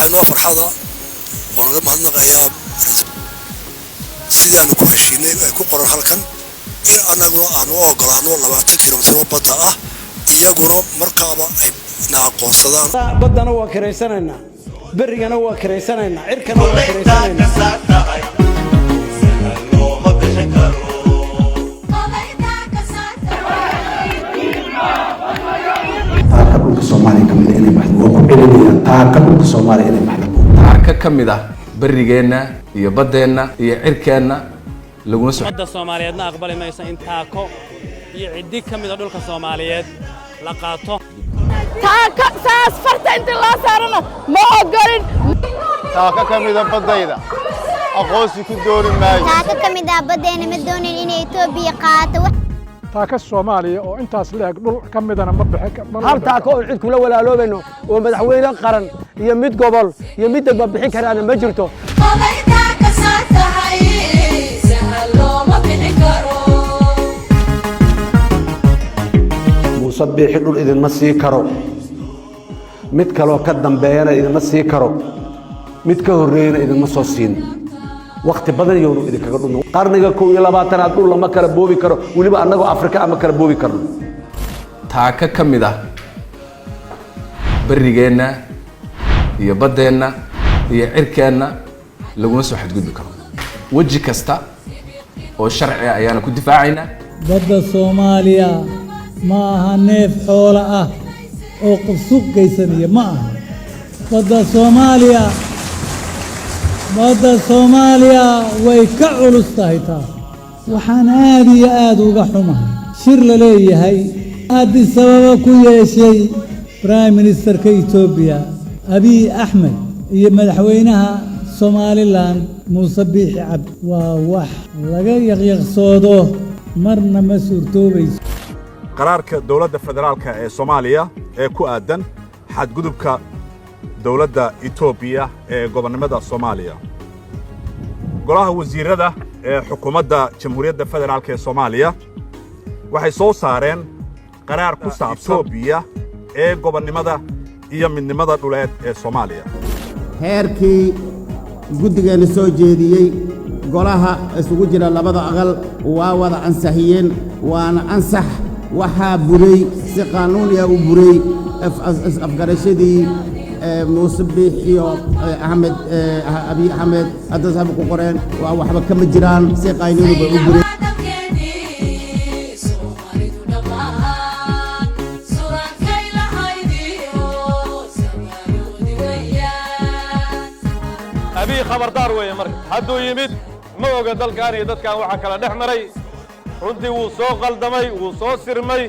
waxaanoo farxada waan uga mahadnaqayaa sidaanu ku heshiinay ay ku qoran halkan in annaguna aanu u ogolaano 20 kilomitir oo badda ah iyaguna markaaba ay na aqoonsadaan baddana waa kareysanaynaa berigana waa kareysanaynaa cirkana waa kareysanaynaa Soomaaliya kamid inay baxdo oo ku celinaya taaka dhulka Soomaaliya inay baxdo taaka kamid ah barigeena iyo badeena iyo cirkeena laguna soo badda Soomaaliyeedna aqbali mayso in taako iyo cidi kamid ah dhulka Soomaaliyeed la qaato taaka saas farta inta la saarano ma ogolin taaka kamid ah badayda aqoonsi ku doori maayo taaka kamid ah badeena ma doonin in Itoobiya qaato taaka Soomaaliya oo intaas leeg dhul kamidana ma bixin hal taako oo cid kula walaaloobayno oo madaxweyne qaran iyo mid gobol iyo mid degmo bixin karaan ma jirto musabbixi dhul idin ma sii karo mid kale oo ka dambeeyana idin ma sii karo mid ka horeeyna idin ma soo siin waqti badan iyo idin kaga dhumo qarniga 22aad dhul lama kala boobi karo waliba annagoo Afrika ama kala boobi karno taaka kamid ah barigeena iyo badeena iyo cirkeena laguna soo xadgudbi karo waji kasta oo sharci ah ayaana ku difaacayna badda Soomaaliya ma aha neef xoolo ah oo qof suuq geysanaya ma aha badda Soomaaliya way ka culus tahay taas waxaan aad iyo aad uga xumahay shir la leeyahay Addis Ababa ku yeeshay Prime Ministerka Ethiopia Abiy Ahmed iyo madaxweynaha Somaliland Muuse Biixi Cabdi waa wax laga yaqyaqsoodo marna ma suurtoobayso qaraarka dawladda federaalka ee Soomaaliya ee ku aadan xadgudubka dawladda Ethiopia ee gobonnimada Soomaaliya golaha wasiirada ee xukuumadda Jamhuuriyadda Federaalka ee Soomaaliya waxay soo saareen qaraar ku saabsan Ethiopia ee gobonnimada iyo midnimada dhuleed ee Soomaaliya heerkii guddigeena soo jeediyay golaha isugu jira labada aqal waa wada ansixiyeen waana ansax waxa buray si qaanuuni ah u buray afgarashadii Muuse Biixi iyo Abiy Ahmed Addis Ababa ku qoreen waa waxba kama jiraan si qaanuuni ah u buray Abiy khabardar weeye marka hadduu yimid ma oga dalkan iyo dadkan waxa kala dhex maray runtii wuu soo qaldamay wuu soo sirmay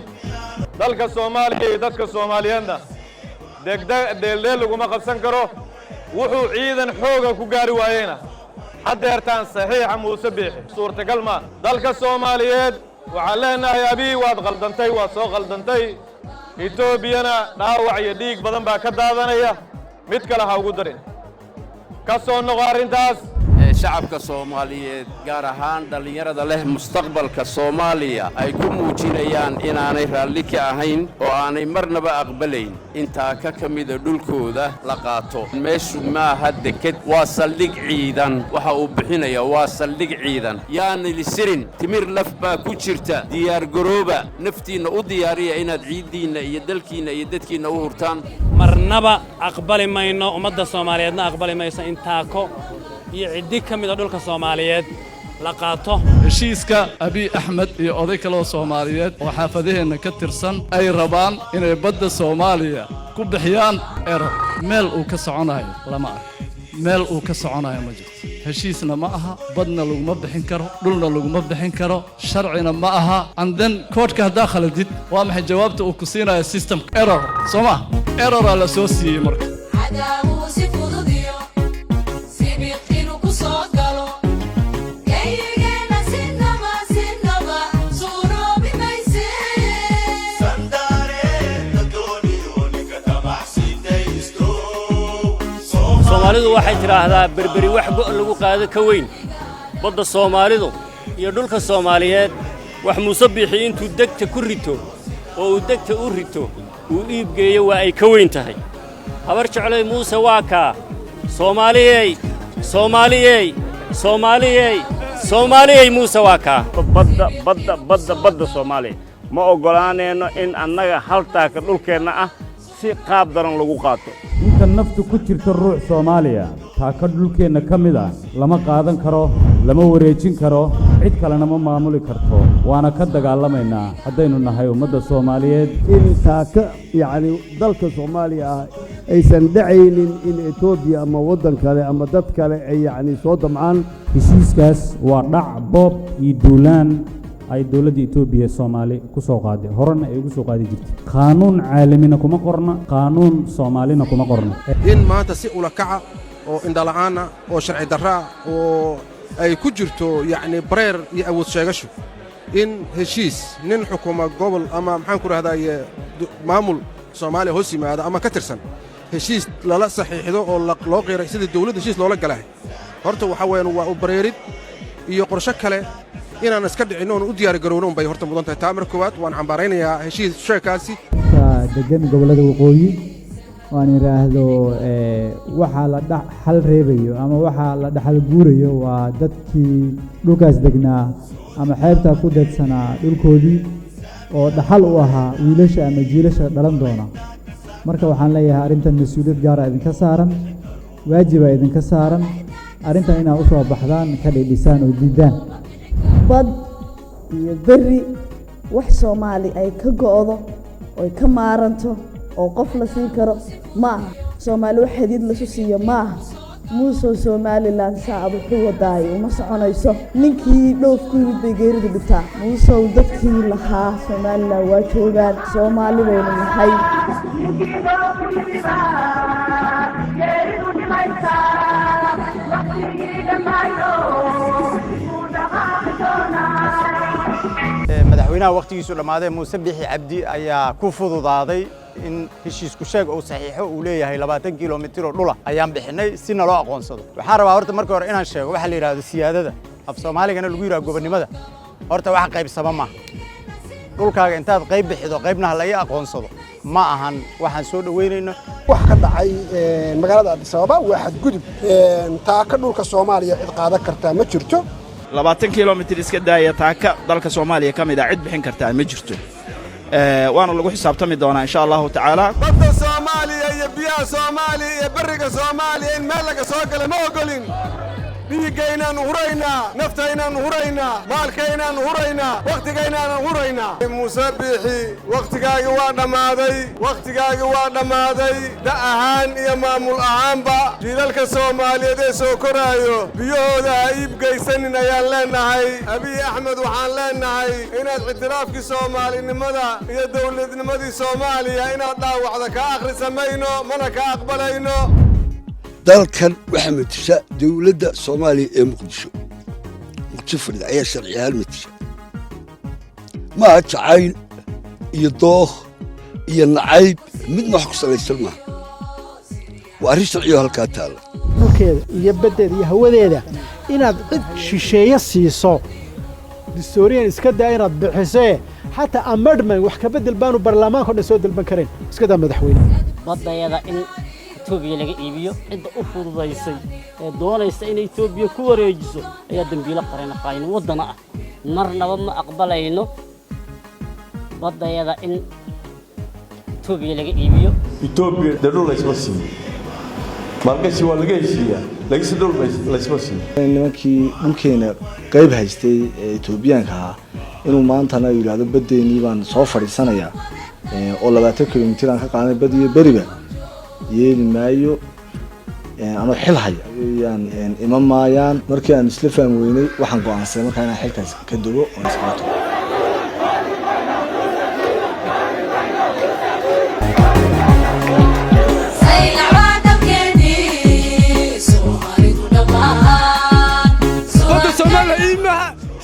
dalka Soomaaliya iyo dadka Soomaaliyeedna degdeg laguma qabsan karo wuxuu ciidan xooga ku gaari waayeen hadeertaan saxiixa Muuse Biixi suurtagal ma dalka Soomaaliyeed waxa leenahay Abiy waad qaldantay waa soo qaldantay Etoobiyana dhaawac iyo dhiig badan baa ka daadanaya mid kale ha ugu darin ka soo noqo arrintaas shacabka Soomaaliyeed gaar ahaan dhalinyarada leh mustaqbalka Soomaaliya ay ku muujinayaan inaanay raalli ka ahayn oo aanay marnaba aqbalayn inta ka kamid dhulkooda la qaato meeshu ma aha deked waa saldhig ciidan waxa uu bixinaya waa saldhig ciidan yaani lisirin timir laf baa ku jirta diyaar garooba naftiina u diyaariya inaad ciidiina iyo dalkiina iyo dadkiina u hurtaan marnaba aqbali mayno ummadda Soomaaliyeedna aqbali mayso in taako iyo cidi kamid ah dhulka Soomaaliyeed la qaato heshiiska Abiy Ahmed iyo oday kale oo Soomaaliyeed oo xaafadaheena ka tirsan ay rabaan inay badda Soomaaliya ku bixiyaan meel uu ka soconayo lama arko meel uu ka soconayo ma jirto heshiisna ma aha badna laguma bixin karo dhulna laguma bixin karo sharcina ma aha and then courtka hadaa khaladid waa maxay jawaabta uu ku siinayo system error Soma error la soo siiyay marka Soomaalidu waxay tiraahdaa berberi wax go' lagu qaado ka weyn badda Soomaalidu iyo dhulka Soomaaliyeed wax Muuse Biixi intuu degta ku rito oo uu degta u rito uu iib geeyo waa ay ka weyn tahay habar jeclay Muuse waa ka soomaaliyey soomaaliyey soomaaliyey soomaaliyey muuse waa kaa badda Soomaaliya ma ogolaanayno in annaga haltaaka dhulkeenna ah si qaab daran lagu qaato inta naftu ku jirta ruux Soomaaliya taaka dhulkeenna ka mid ah lama qaadan karo lama wareejin karo cid kalena ma maamuli karto waana ka dagaalamaynaa haddaynu nahay ummadda Soomaaliyeed in taaka yani dalka Soomaaliya aysan dhacaynin in Ethiopia ama waddan kale ama dad kale ay yani soo damcaan heshiiskaas waa dhac boob iyo duulaan ay dawladda Itoobiya Soomaali ku soo qaaday horena ay ugu soo qaadi jirtay qaanuun caalamina kuma qorna qaanuun Soomaalina kuma qorna in maanta si ula kaca oo indhala'aana oo sharci darra oo ay ku jirto yani bareer iyo awood sheegasho in heshiis nin xukuma gobol ama maxaan ku raahdaa maamul Soomaaliya hoos yimaada ama ka tirsan heshiis lala saxiixdo oo loo qiray sidii dawladda heshiis loola galay horta waxa weeyaan waa u bareerid iyo qorshe kale inaan iska dhicin oo u diyaar garowno bay horta mudan tahay taamir koowaad waan cambaaraynayaa heshiis sheekaasi degan gobolada waqooyi waan iraahdo waxa la xal reebayo ama waxa la dhaxal guurayo waa dadkii dhulkaas degnaa ama xeebta ku deedsanaa dhulkoodii oo dhaxal u ahaa wiilasha ama jiilasha dhalan doona marka waxaan leeyahay arrintan mas'uuliyad gaar ah idinka saaran waajib ah idinka saaran arrintan inaad u soo baxdaan ka dhidhisaan oo diidaan bad iyo berri wax Soomaali ay ka go'do oo ka maaranto oo qof la siin karo ma aha Soomaali wax xidid la siiyo ma aha muuse Somaliland shacab wuxuu wadaay uma soconayso ninkii dhoofku yimid bay geeridu dhigtaa muuse dadkii lahaa Somaliland waa joogaan Soomaali baynu nahay madaxweynaha waqtigiisu dhamaaday Muuse Bixi Cabdi ayaa ku fududaaday in heshiisku sheeg uu saxiixo uu leeyahay 20 kiiloomitir oo dhul ah ayaan bixinay si naloo aqoonsado waxaan rabaa horta marka hore inaan sheego waxa la yiraahdo siyaadada af Soomaaligana lagu yiraahdo gobonimada horta wax qaybsama ma dhulkaaga intaad qayb bixido qaybna la aqoonsado ma ahan waxaan soo dhaweynayno wax ka dhacay magaalada Addis Ababa waa xadgudub taaka dhulka Soomaaliya cid qaadan kartaa ma jirto 20 kiiloomitir iska daaya taaka dalka Soomaaliya kamid ah cid bixin kartaa ma jirto waana lagu xisaabtami doonaa insha Allah ta'ala badda Soomaaliya iyo biyaha Soomaaliya iyo bariga Soomaaliya in meel laga soo galo ma ogolin dhiigaynaan huraynaa naftaynaan huraynaa maalkaynaan huraynaa waqtigaynaan huraynaa Muuse Bixi waqtigaagi waa dhamaaday da ahaan iyo maamul ahaanba jiilalka Soomaaliyeed ee soo koraayo biyahooda ha iib geysanin ayaan leenahay Abiy Ahmed waxaan leenahay inaad ictiraafkii Soomaalinimada iyo dawladnimadii Soomaaliya inaad dhaawacda ka akhrisamayno mana ka aqbalayno dalkan waxa matasha dawladda Soomaaliya ee Muqdisho fadhida ayaa sharci ahaan matasha ma jacayl iyo dooh iyo nacayb midna wax ku salaysan ma waa arrin sharci oo halkaa taala dhulkeeda iyo baddeeda iyo hawadeeda inaad cid shisheeye siiso historian iska daa inaad bixisee xataa amendment wax ka bedel baanu baarlamaanka dhan soo dalban kareen iska daa madaxweyne badayada in Itoobiya laga iibiyo cidda u fududaysay ee doonaysa in Itoobiya ku wareejiso ayaa dambiilo qaran qayn wadana ah marnaba ma aqbalayno badayada in Itoobiya laga iibiyo Itoobiya dadul isma siin markaasi waa laga heshiiyaa laakiin dadul isma siin nimankii dhulkeena qayb haystay ee Itoobiyaanka ah inuu maantana yiraahdo badeeni baan soo fariisanayaa oo 20 kiiloomitir aan ka qaadanay badiyo bariga yeeli maayo ano xil haya ayaan imam maayaan markii aan isla fahmeynay waxaan go'aansaday markaa inaan xilkaas ka dugo oo isqaato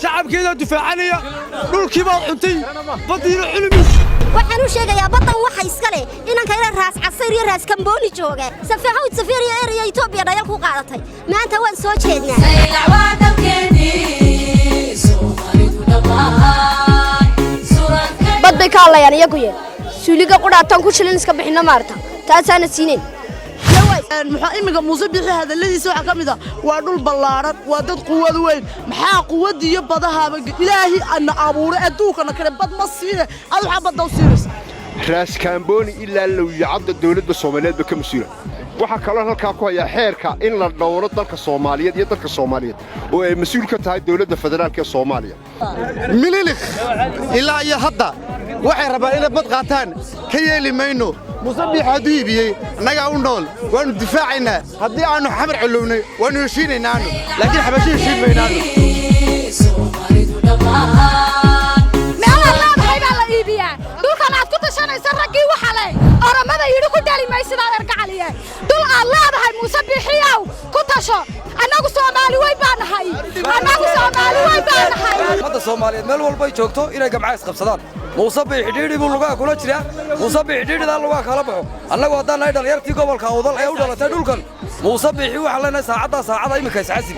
shacabkeeda difaacanaya dhulkii baa cuntay badiina culumis waxaan u sheegayaa badan waxa iska leh inanka ila raas casir iyo raas kambooni jooga safaxood safiriya area Itoobiya dhayal ku qaadatay maanta waan soo jeednaa bad bay ka hadlayaan iyagu suuliga qudhaatan ku shilin iska bixina maarta taasaana siineen maxaa imiga Muuse Bixi hadaladiisa waxa kamida waa dhul ballaaran waa dad quwad weyn maxaa quwad iyo badaha ilaahi aan abuuray adduunkana kale bad ma siine adu waxa bad dawsiiraysa raas kaambooni ilaa law yacabda dawladda Soomaaliyeed ba ka masuula waxa kale halka ku haya xeerka in la dhowro dalka Soomaaliyeed iyo dadka Soomaaliyeed oo ay masuul ka tahay dawladda federaalka ee Soomaaliya mililik ilaa iyo hadda waxay rabaan inay bad qaataan ka yeeli mayno Muuse Bixi haduu iibiyay annaga u nool waanu difaacaynaa haddii aanu xamar culuwnay waanu heshiinaynaa laakiin xabasho heshiin maynaano dhulkan aad ku tashanaysa raggii waxa leh oramada yiri ku dhali maysidaa argacaliye dhul aad leedahay Muuse Bixiyow ku tasho annagu Soomaali way baanahay ummadda Soomaaliyeed meel walba ay joogto inay gamcays qabsadaan Muuse Bixi dhidhi buu lugaa kula jira Muuse Bixi dhidhida lugaa kala baxo annagu haddaan ay dhalinyartii gobolka Awdal ay u dhalatay dhulkan Muuse Bixi waxa leenahay saacada imika isxasib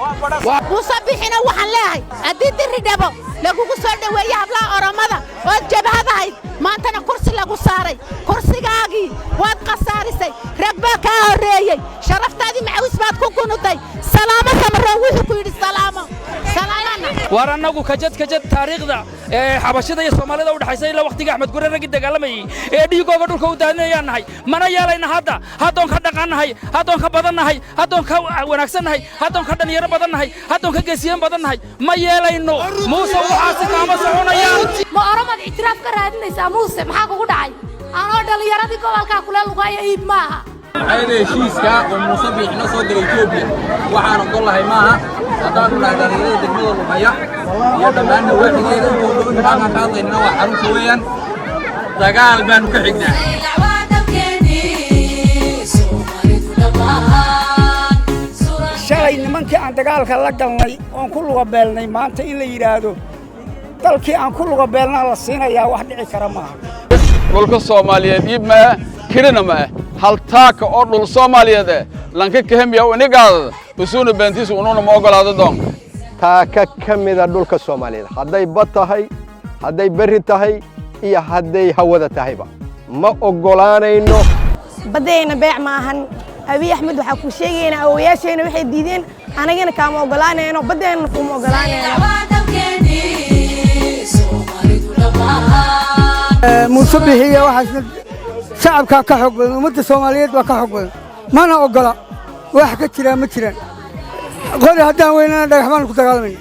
Muuse Bixina waxaan leeyahay haddii diri dhabo lagugu soo dhaweeyay hablaha oramada oo jabhadahay maantana kursi lagu saaray kursigaagii waad qasaarisay rabba ka horeeyay sharaftaadii macawis baad ku gunutay salaamo samaroo wuxuu ku yidhi salaamo war annagu kajad taariikhda xabashada iyo Soomaalida u dhaxaysay ilaa waqtiga Axmed Gurre ragii dagaalamayay ee dhigooga dhulka u daadinayaan nahay mana yeelayna haddoon ka dhaqanahay haddoon ka badannahay haddoon ka wanaagsannahay haddoon ka dhalinyaro badannahay haddoon ka geesiyan badannahay ma yeelayno Muuse waxaasi kaama soconayaan ma oramad itiraaf ka raadinaysaa Muuse maxaa kugu dhacay anoo dhalinyaradii gobolka kula lugaya iib maaha ayna heshiiska oo Muuse Bixi la soo diray Itoobiya waxaan ogolahay maaha haddaan u dhahay dhalinyarada degmada Lugaya iyo dhammaan waaxigeeda intuu dhaqan ka hadlayna waa xarunta weeyaan dagaal baanu ka xignaa shalay nimankii aan dagaalka la galnay oon ku luga beelnay maanta in la yiraahdo dalkii aan ku luga beelnaa la siinayaa wax dhici kara maaha dhulka Soomaaliyeed iibma kirina ma hal taaka oo dhul Soomaaliyeed lanka kahamiya unigaada usuuna bantiis uuna ma ogolaado doon taaka kamida dhulka Soomaaliyeed haday bad tahay haday bari tahay iyo haday hawada tahayba ma ogolaanayno badeena beec maahan Abi Ahmed waxa ku sheegayna awooyaasheena waxay diideen anagana kaama ogolaanayno badeena kuma ogolaanayno Muuse Bixi waxa shacabka ka xog badan ummadda Soomaaliyeed waa ka xog badan mana ogola wax ka jira ma jiraan qori haddaan weynana dhagaxmaan ku dagaalamay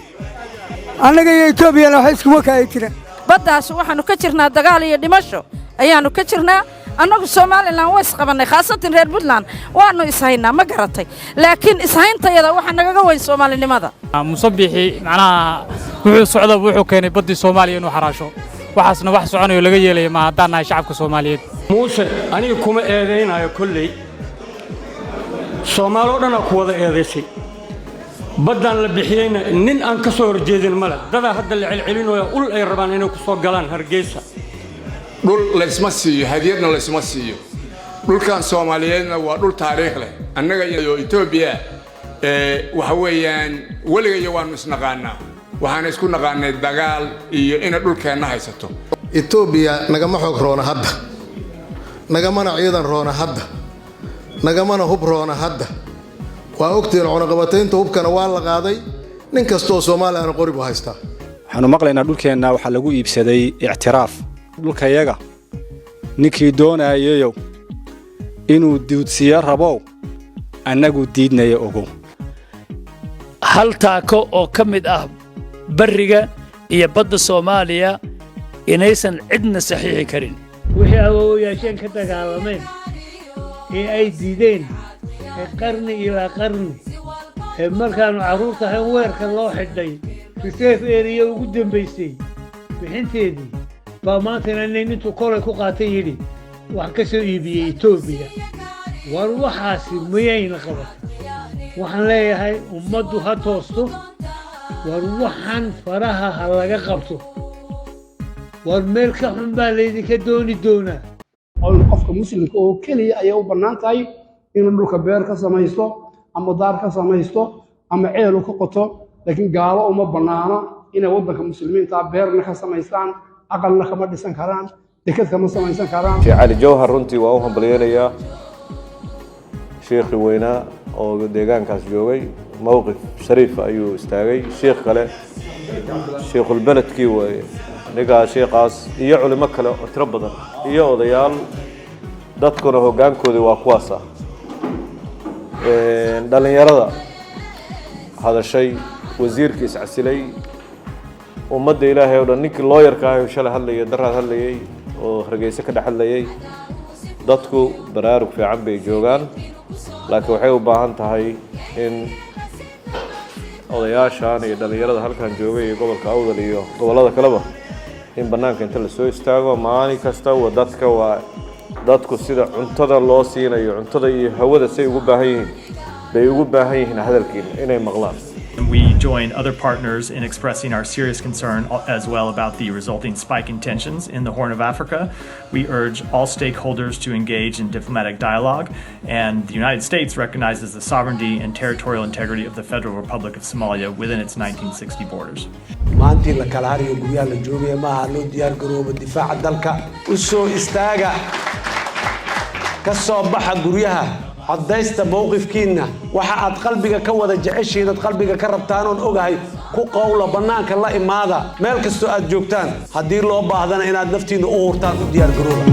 annaga iyo Itoobiya waxa isku wakaay jiraan baddaas waxaanu ka jirnaa dagaal iyo dhimasho ayaanu ka jirnaa annagu Soomaaliland way isqabanay khaasatan reer Puntland waanu ishaynaa ma garatay laakiin ishayntayada waxa nagaga weyn Soomaalinimada Muuse Bixi macnaha wuxuu socdo wuxuu keenay baddi Soomaaliya inuu xaraasho waxaasna wax soconayo laga yeelay ma haddaan nahay shacabka Soomaaliyeed Muuse aniga kuma eedeynayo kulley Soomaaliya dhan ku wada eedeysay badan la bixiyayna nin aan ka soo horjeedin mala dada hadda la celcelinayo ul ay rabaan inay ku soo galaan Hargeysa dhul la isma siiyo hadiyadna la isma siiyo dhulkan Soomaaliyeedna waa dhul taariikh leh annaga iyo Itoobiya waxa weeyaan waliga waanu isnaqaanaa waxaan isku naqaanay dagaal iyo in dhulkeena haysato Itoobiya nagama xoog roona hadda nagamana ciidan roona hadda nagamana hub roona hadda waa ogtiin cunaqabataynta hubkana waa la qaaday nin kastoo Soomaali aan qori buu haystaa waxaanu maqlaynaa dhulkeena waxa lagu iibsaday i'tiraaf dhulkayaga ninkii doonayo inuu duudsiyo rabo annagu diidnayo ogow hal taako oo ka mid ah bariga iyo badda Soomaaliya inaysan cidna saxiixi karin wixii awooyaasheen ka dagaalameen ee ay diideen qarni ilaa qarni markaanu carruurta ahayn weerka loo xidhay reserve area ugu dambaysay bixinteedii baa maantana nin intuu kolay ku qaatay yidhi wax ka soo iibiyey Itoobiya war waxaasi miyayna qabatay waxaan leeyahay ummaddu ha toosto war waxaan faraha ha laga qabto war meel ka xun baa laydinka dooni doonaa qofka muslimka oo keliya ayay u bannaan tahay inuu dhulka beer ka samaysto ama daar ka samaysto ama ceel ka qoto laakiin gaalo uma bannaana inay waddanka muslimiinta beerna ka samaystaan aqalna kama dhisan karaan dekad kama samaysan karaan Sheekh Cali Jawhar runtii waa u hambalyeelaya sheekhi weynaa oo deegaankaas joogay mowqif shariif ayuu istaagay sheekh kale sheekhul beledkii way nigaa sheekhaas iyo culimo kale oo tiro badan iyo odayaal dadkuna hogaankooda waa kuwaasa dhalinyarada hadashay wasiirkii iscasilay ummadda ilaahay oo dhan ninkii looyarka ah shalay hadlayay daraad hadlayay oo hargeysa ka dhex hadlayay dadku baraarug fiican bay joogaan laakiin waxay u baahan tahay in odayaashan iyo dhalinyarada halkan joogay iyo gobolka awdal iyo gobollada kaleba in bannaanka inta la soo istaago maalin kasta waa dadku sida cuntada loo siinayo cuntada iyo hawada say ugu baahan yihiin bay ugu baahan yihiin hadalkiina inay maqlaan. We join other partners in expressing our serious concern as well about the resulting spike in tensions in the Horn of Africa. We urge all stakeholders to engage in diplomatic dialogue, and the United States recognizes the sovereignty and territorial integrity of the Federal Republic of Somalia within its 1960 borders. maantii la kala hariyo guryaha la joogaya maaha loo diyaar garoobo difaaca dalka u soo istaaga ka soo baxa guryaha caddaysta mowqifkiinna waxa aad qalbiga ka wada jeceshiin aad qalbiga ka rabtaan oon ogahay ku qowla bannaanka la imaada meel kastoo aad joogtaan haddii loo baahdana inaad naftiinna u hurtaan u diyaar garooba